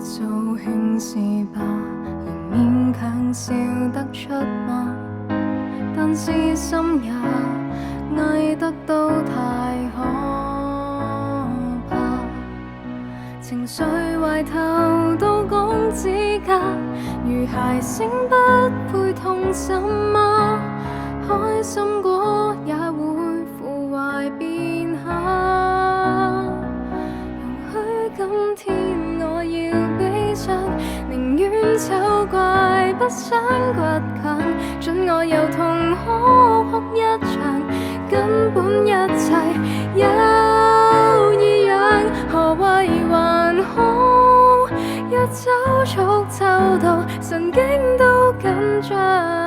做輕視吧，仍勉強笑得出嗎？但是心也翳得都太可怕，情緒壞透都講指甲，如孩聲不配痛什麼，開心果也會腐壞變下。容許今天我要悲傷，寧願醜怪不想倔強，准我有痛可哭一場，根本一切有異樣，何謂還好？一走速抽到神經都緊張。